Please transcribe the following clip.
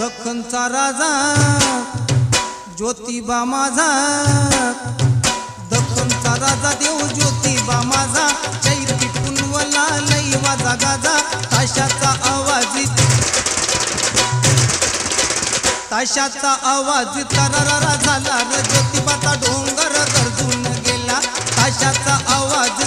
दख्खनचा राजा ज्योतिबा माझा, दख्खनचा राजा देव ज्योतिबा माझा, चैत्री पुनवला लई वाजा गाजा, ताशाचा आवाज तरारा झाला र, ज्योतिबाचा डोंगर गरजून गेला, ताशाचा आवाज